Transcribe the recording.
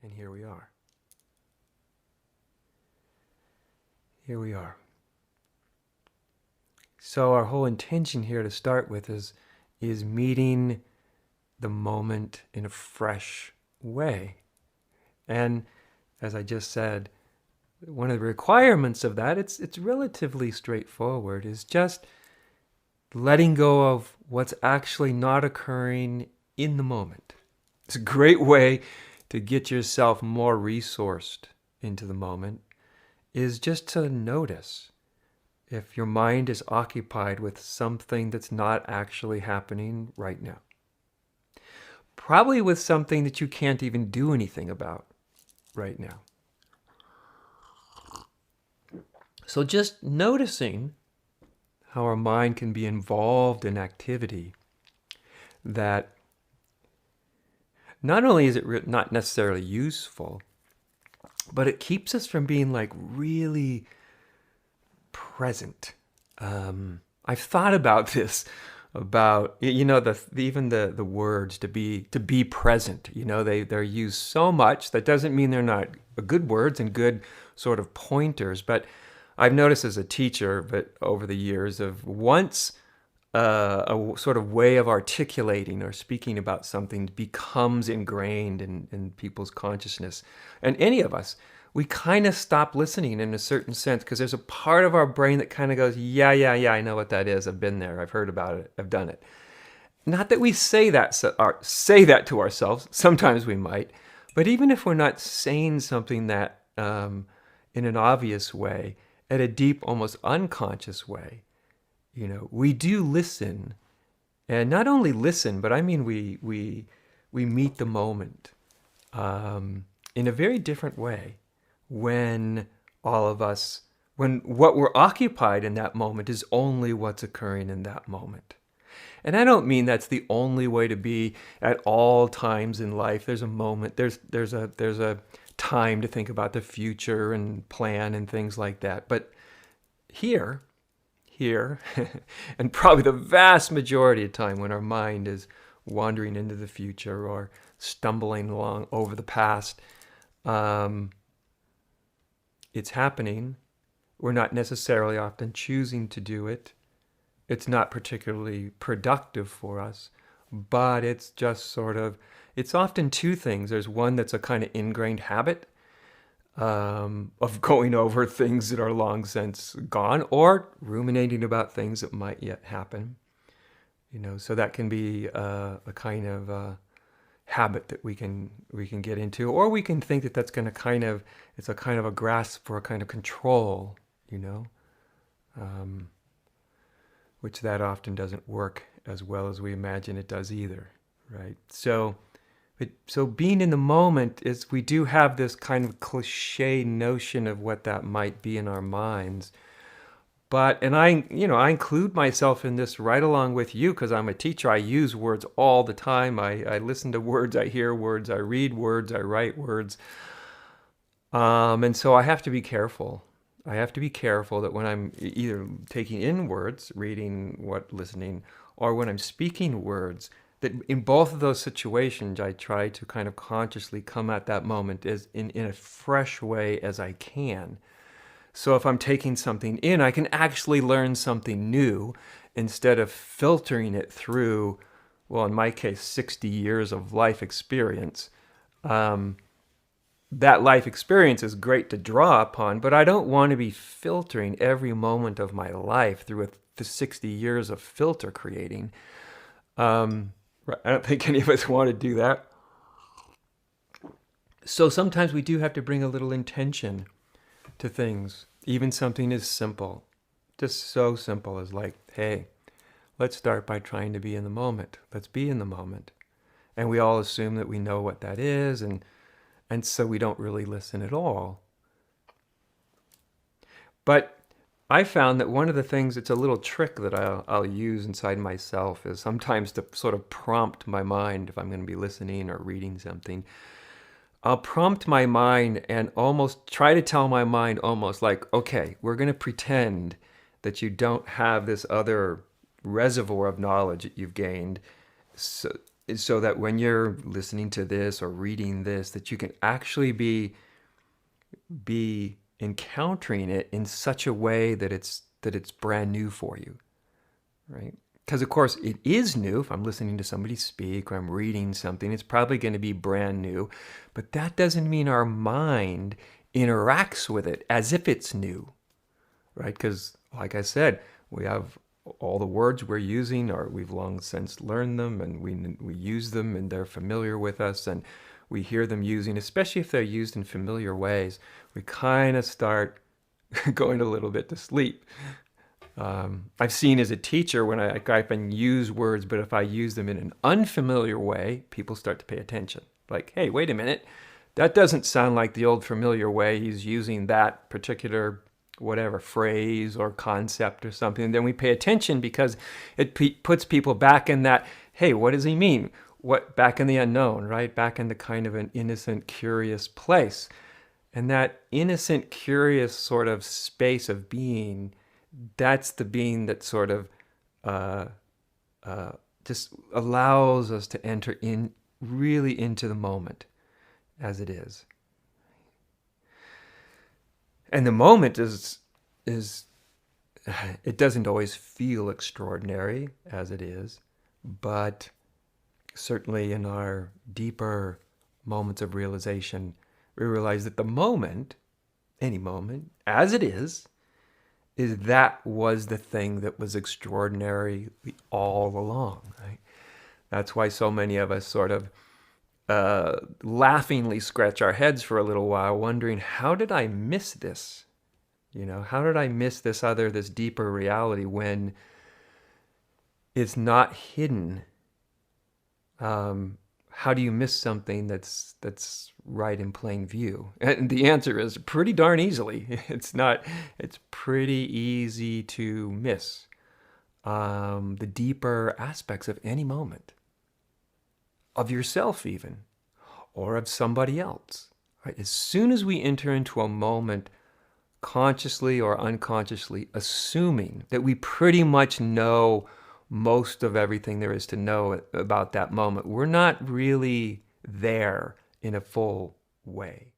And here we are. Here we are. So our whole intention here to start with is meeting the moment in a fresh way. And as I just said, one of the requirements of that, it's relatively straightforward, is just letting go of what's actually not occurring in the moment. It's a great way to get yourself more resourced into the moment, is just to notice if your mind is occupied with something that's not actually happening right now. Probably with something that you can't even do anything about right now. So just noticing how our mind can be involved in activity that not only is it not necessarily useful, but it keeps us from being like really present. I've thought about this, about even the words to be present. They're used so much. That doesn't mean they're not good words and good sort of pointers, but I've noticed as a teacher, but over the years, of once a sort of way of articulating or speaking about something becomes ingrained in people's consciousness, and any of us, we kind of stop listening in a certain sense, because there's a part of our brain that kind of goes, yeah, I know what that is. I've been there. I've heard about it. I've done it. Not that we say that to ourselves. Sometimes we might, but even if we're not saying something that in an obvious way, at a deep, almost unconscious way, we do listen, and not only listen, but I mean we meet the moment in a very different way when what we're occupied in that moment is only what's occurring in that moment. And I don't mean that's the only way to be at all times in life. There's a moment, there's a time to think about the future and plan and things like that. But here, and probably the vast majority of time when our mind is wandering into the future or stumbling along over the past, it's happening. We're not necessarily often choosing to do it. It's not particularly productive for us, but it's just it's often two things. There's one that's a kind of ingrained habit of going over things that are long since gone, or ruminating about things that might yet happen. So that can be a kind of habit that we can get into, or we can think that that's going to it's a kind of a grasp for a kind of control, which that often doesn't work as well as we imagine it does either, right? So being in the moment is, we do have this kind of cliche notion of what that might be in our minds. And I include myself in this right along with you, because I'm a teacher. I use words all the time. I listen to words, I hear words, I read words, I write words. And so I have to be careful. I have to be careful that when I'm either taking in words, listening, or when I'm speaking words, that in both of those situations, I try to kind of consciously come at that moment as in a fresh way as I can. So if I'm taking something in, I can actually learn something new instead of filtering it through, well, in my case, 60 years of life experience. That life experience is great to draw upon, but I don't want to be filtering every moment of my life through the 60 years of filter creating. I don't think any of us want to do that. So sometimes we do have to bring a little intention to things, even something as simple, just so simple as like, hey, let's start by trying to be in the moment. Let's be in the moment. And we all assume that we know what that is, and so we don't really listen at all. But I found that one of the things, it's a little trick that I'll use inside myself, is sometimes to sort of prompt my mind if I'm going to be listening or reading something. I'll prompt my mind and almost try to tell my mind almost like, okay, we're going to pretend that you don't have this other reservoir of knowledge that you've gained. So so that when you're listening to this or reading this, that you can actually be encountering it in such a way that it's brand new for you, right? Because of course it is new. If I'm listening to somebody speak or I'm reading something, it's probably going to be brand new, but that doesn't mean our mind interacts with it as if it's new, right? Because like I said, we have all the words we're using, or we've long since learned them, and we use them, and they're familiar with us, and we hear them using, especially if they're used in familiar ways, we kind of start going a little bit to sleep. I've seen as a teacher when I can use words, but if I use them in an unfamiliar way, people start to pay attention. Like, hey, wait a minute, that doesn't sound like the old familiar way he's using that particular whatever phrase or concept or something. And then we pay attention because it puts people back in that, hey, what does he mean? What, back in the unknown, right? Back in the kind of an innocent, curious place. And that innocent, curious sort of space of being, that's the being that sort of just allows us to enter in really into the moment as it is. And the moment is it doesn't always feel extraordinary as it is, but certainly in our deeper moments of realization, we realize that the moment, any moment, as it is that was the thing that was extraordinary all along, right? That's why so many of us sort of laughingly scratch our heads for a little while, wondering, how did I miss this? How did I miss this deeper reality when it's not hidden? How do you miss something that's right in plain view? And the answer is pretty darn easily. It's pretty easy to miss the deeper aspects of any moment, of yourself even, or of somebody else. Right? As soon as we enter into a moment, consciously or unconsciously, assuming that we pretty much know most of everything there is to know about that moment, we're not really there in a full way.